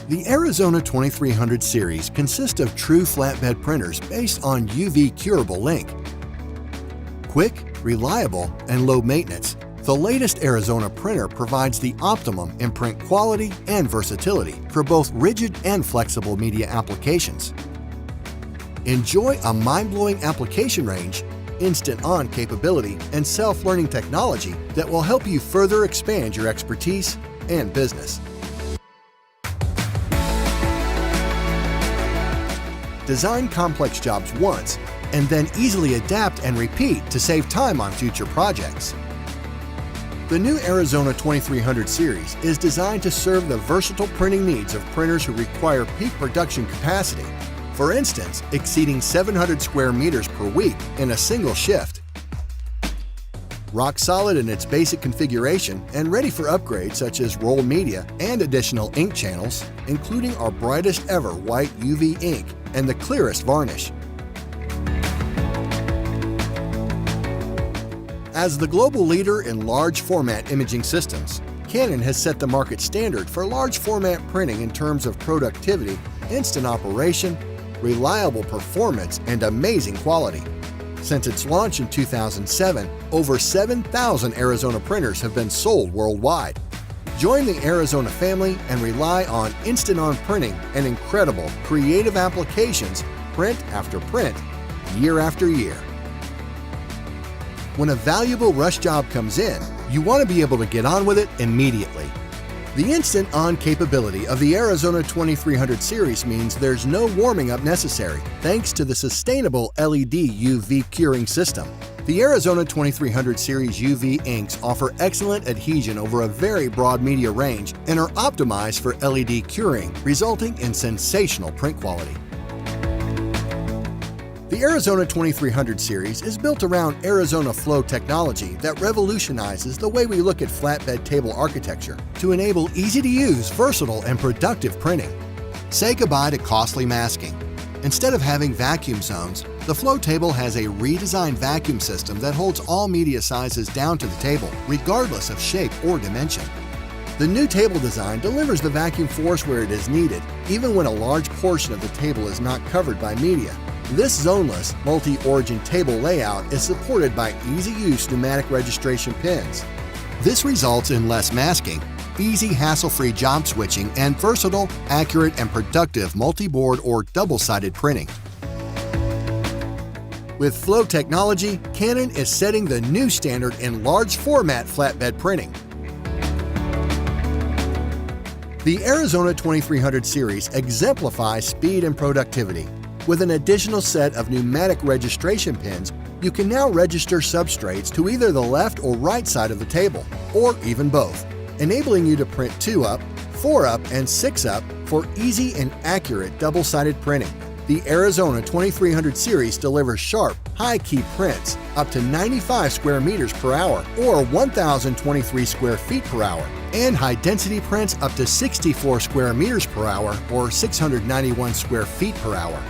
The Arizona 2300 series consists of true flatbed printers based on UVcurable ink. Quick, reliable, and low maintenance, the latest Arizona printer provides the optimum in print quality and versatility for both rigid and flexible media applications. Enjoy a mind-blowing application range, instant-on capability, and self-learning technology that will help you further expand your expertise and business. Design complex jobs once, and then easily adapt and repeat to save time on future projects. The new Arizona 2300 series is designed to serve the versatile printing needs of printers who require peak production capacity, for instance, exceeding 700 square meters per week in a single shift. Rock solid in its basic configuration and ready for upgrades such as roll media and additional ink channels, including our brightest ever white UV ink and the clearest varnish. As the global leader in large format imaging systems, Canon has set the market standard for large format printing in terms of productivity, instant operation, reliable performance, and amazing quality. Since its launch in 2007, over 7,000 Arizona printers have been sold worldwide. Join the Arizona family and rely on instant-on printing and incredible, creative applications, print after print, year after year. When a valuable rush job comes in, you want to be able to get on with it immediately. The instant-on capability of the Arizona 2300 series means there's no warming up necessary, thanks to the sustainable LED UV curing system. The Arizona 2300 series UV inks offer excellent adhesion over a very broad media range and are optimized for LED curing, resulting in sensational print quality. The Arizona 2300 series is built around Arizona Flow technology that revolutionizes the way we look at flatbed table architecture to enable easy-to-use, versatile, and productive printing. Say goodbye to costly masking. Instead of having vacuum zones, the Flow table has a redesigned vacuum system that holds all media sizes down to the table, regardless of shape or dimension. The new table design delivers the vacuum force where it is needed, even when a large portion of the table is not covered by media. This zoneless, multi-origin table layout is supported by easy-use pneumatic registration pins. This results in less masking, easy hassle-free job switching, and versatile, accurate, and productive multi-board or double-sided printing. With Flow technology, Canon is setting the new standard in large format flatbed printing. The Arizona 2300 series exemplifies speed and productivity. With an additional set of pneumatic registration pins, you can now register substrates to either the left or right side of the table, or even both, enabling you to print 2-up, 4-up, and 6-up for easy and accurate double-sided printing. The Arizona 2300 series delivers sharp, high-key prints up to 95 square meters per hour or 1,023 square feet per hour, and high-density prints up to 64 square meters per hour or 691 square feet per hour.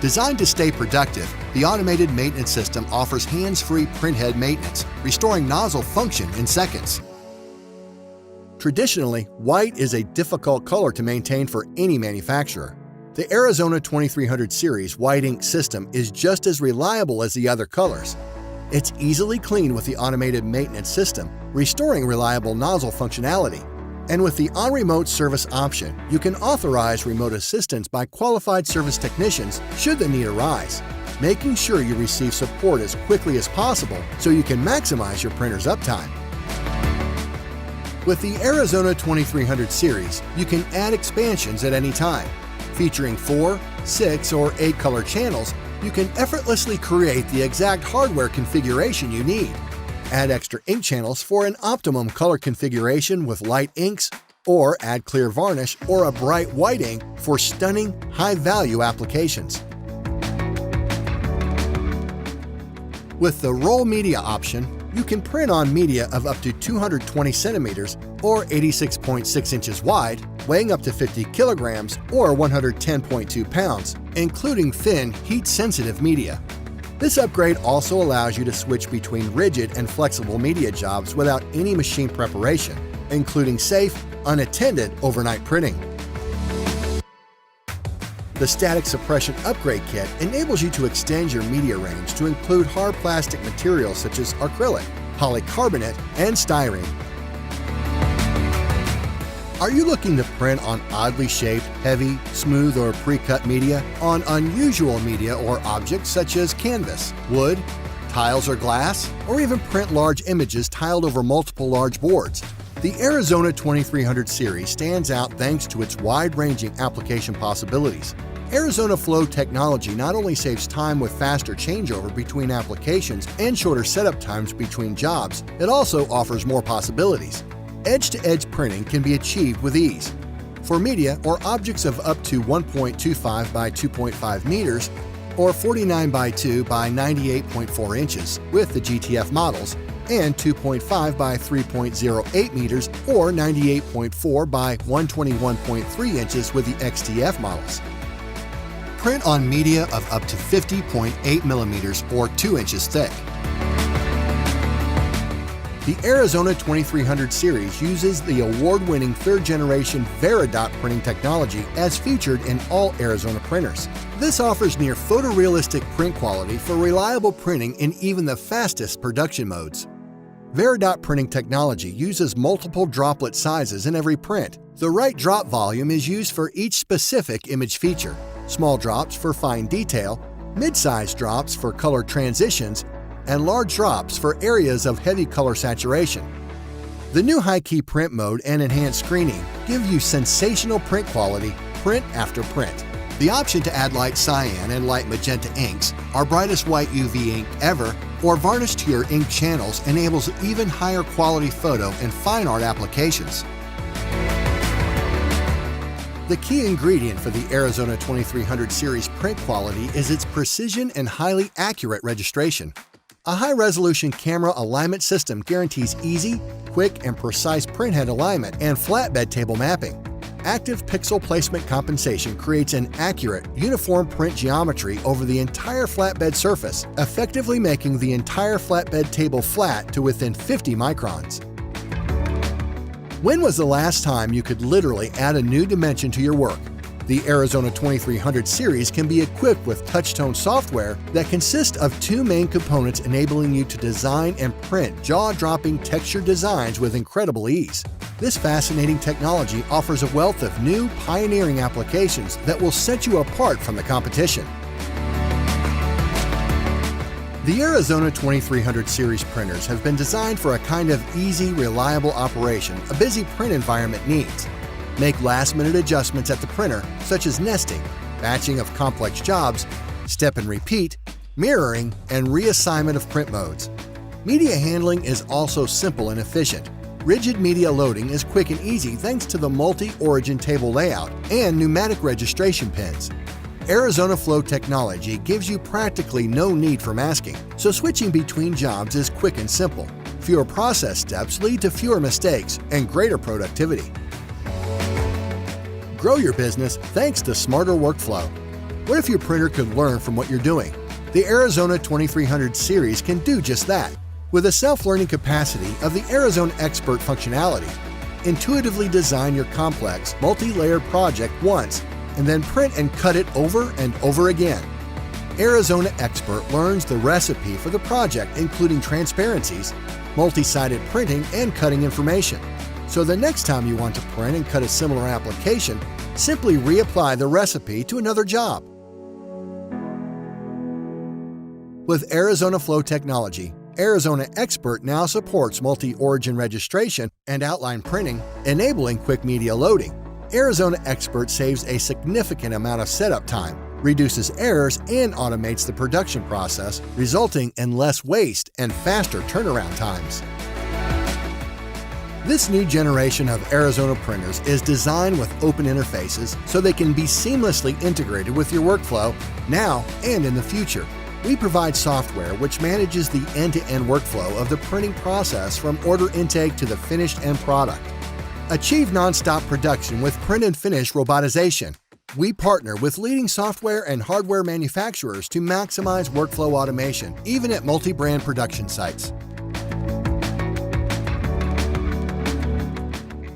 Designed to stay productive, the automated maintenance system offers hands-free printhead maintenance, restoring nozzle function in seconds. Traditionally, white is a difficult color to maintain for any manufacturer. The Arizona 2300 series white ink system is just as reliable as the other colors. It's easily cleaned with the automated maintenance system, restoring reliable nozzle functionality. And with the on-remote service option, you can authorize remote assistance by qualified service technicians should the need arise, making sure you receive support as quickly as possible so you can maximize your printer's uptime. With the Arizona 2300 series, you can add expansions at any time. Featuring 4, 6, or 8 color channels, you can effortlessly create the exact hardware configuration you need. Add extra ink channels for an optimum color configuration with light inks, or add clear varnish or a bright white ink for stunning, high-value applications. With the roll media option, you can print on media of up to 220 centimeters or 86.6 inches wide, weighing up to 50 kilograms or 110.2 pounds, including thin, heat-sensitive media. This upgrade also allows you to switch between rigid and flexible media jobs without any machine preparation, including safe, unattended overnight printing. The Static Suppression Upgrade Kit enables you to extend your media range to include hard plastic materials such as acrylic, polycarbonate, and styrene. Are you looking to print on oddly shaped, heavy, smooth, or pre-cut media, on unusual media or objects such as canvas, wood, tiles or glass, or even print large images tiled over multiple large boards? The Arizona 2300 series stands out thanks to its wide-ranging application possibilities. Arizona Flow technology not only saves time with faster changeover between applications and shorter setup times between jobs, it also offers more possibilities. Edge-to-edge printing can be achieved with ease. For media or objects of up to 1.25 by 2.5 meters or 49 by 2 by 98.4 inches with the GTF models, and 2.5 by 3.08 meters or 98.4 by 121.3 inches with the XTF models. Print on media of up to 50.8 millimeters or 2 inches thick. The Arizona 2300 series uses the award-winning third-generation Veridot printing technology as featured in all Arizona printers. This offers near photorealistic print quality for reliable printing in even the fastest production modes. Veridot printing technology uses multiple droplet sizes in every print. The right drop volume is used for each specific image feature. Small drops for fine detail, mid-size drops for color transitions, and large drops for areas of heavy color saturation. The new high-key print mode and enhanced screening give you sensational print quality, print after print. The option to add light cyan and light magenta inks, our brightest white UV ink ever, or varnish to your ink channels enables even higher quality photo and fine art applications. The key ingredient for the Arizona 2300 series print quality is its precision and highly accurate registration. A high-resolution camera alignment system guarantees easy, quick, and precise printhead alignment and flatbed table mapping. Active pixel placement compensation creates an accurate, uniform print geometry over the entire flatbed surface, effectively making the entire flatbed table flat to within 50 microns. When was the last time you could literally add a new dimension to your work? The Arizona 2300 series can be equipped with touch-tone software that consists of two main components enabling you to design and print jaw-dropping textured designs with incredible ease. This fascinating technology offers a wealth of new, pioneering applications that will set you apart from the competition. The Arizona 2300 series printers have been designed for a kind of easy, reliable operation a busy print environment needs. Make last-minute adjustments at the printer, such as nesting, batching of complex jobs, step and repeat, mirroring, and reassignment of print modes. Media handling is also simple and efficient. Rigid media loading is quick and easy thanks to the multi-origin table layout and pneumatic registration pins. Arizona Flow technology gives you practically no need for masking, so switching between jobs is quick and simple. Fewer process steps lead to fewer mistakes and greater productivity. Grow your business thanks to smarter workflow. What if your printer could learn from what you're doing? The Arizona 2300 series can do just that. With a self-learning capacity of the Arizona Xpert functionality, intuitively design your complex, multi-layered project once and then print and cut it over and over again. Arizona Xpert learns the recipe for the project, including transparencies, multi-sided printing, and cutting information. So the next time you want to print and cut a similar application, simply reapply the recipe to another job. With Arizona Flow technology, Arizona Xpert now supports multi-origin registration and outline printing, enabling quick media loading. Arizona Xpert saves a significant amount of setup time, reduces errors, and automates the production process, resulting in less waste and faster turnaround times. This new generation of Arizona printers is designed with open interfaces so they can be seamlessly integrated with your workflow now and in the future. We provide software which manages the end-to-end workflow of the printing process from order intake to the finished end product. Achieve non-stop production with print and finish robotization. We partner with leading software and hardware manufacturers to maximize workflow automation, even at multi-brand production sites.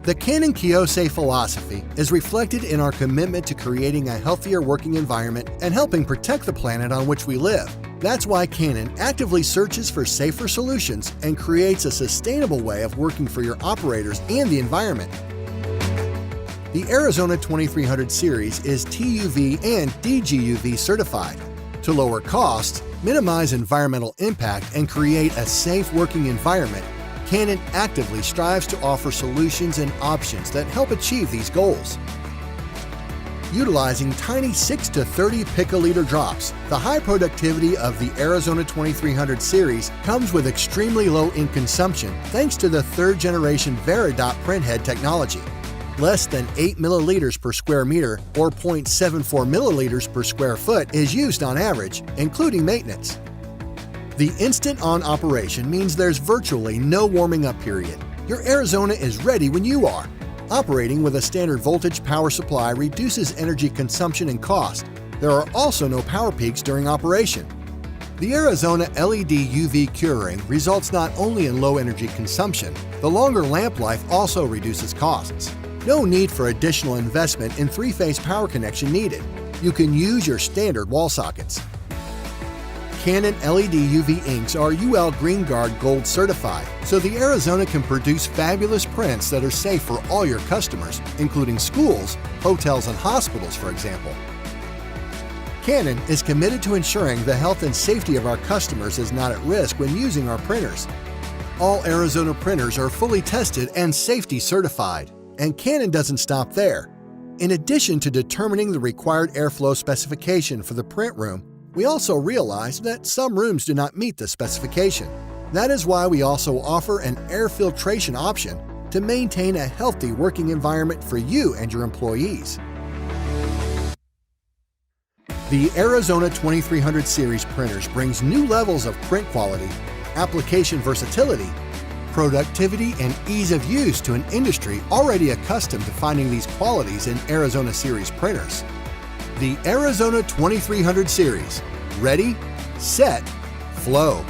The Canon Kyosei philosophy is reflected in our commitment to creating a healthier working environment and helping protect the planet on which we live. That's why Canon actively searches for safer solutions and creates a sustainable way of working for your operators and the environment. The Arizona 2300 series is TUV and DGUV certified. To lower costs, minimize environmental impact, and create a safe working environment, Canon actively strives to offer solutions and options that help achieve these goals. Utilizing tiny 6 to 30 picoliter drops, the high productivity of the Arizona 2300 series comes with extremely low ink consumption thanks to the third-generation Veridot printhead technology. Less than 8 milliliters per square meter or 0.74 milliliters per square foot is used on average, including maintenance. The instant-on operation means there's virtually no warming up period. Your Arizona is ready when you are. Operating with a standard voltage power supply reduces energy consumption and cost. There are also no power peaks during operation. The Arizona LED UV curing results not only in low energy consumption, the longer lamp life also reduces costs. No need for additional investment in three-phase power connection needed. You can use your standard wall sockets. Canon LED UV inks are UL Green Guard Gold certified, so the Arizona can produce fabulous prints that are safe for all your customers, including schools, hotels, and hospitals, for example. Canon is committed to ensuring the health and safety of our customers is not at risk when using our printers. All Arizona printers are fully tested and safety certified, and Canon doesn't stop there. In addition to determining the required airflow specification for the print room, we also realize that some rooms do not meet the specification. That is why we also offer an air filtration option to maintain a healthy working environment for you and your employees. The Arizona 2300 series printers brings new levels of print quality, application versatility, productivity, and ease of use to an industry already accustomed to finding these qualities in Arizona series printers. The Arizona 2300 series. Ready, set, flow.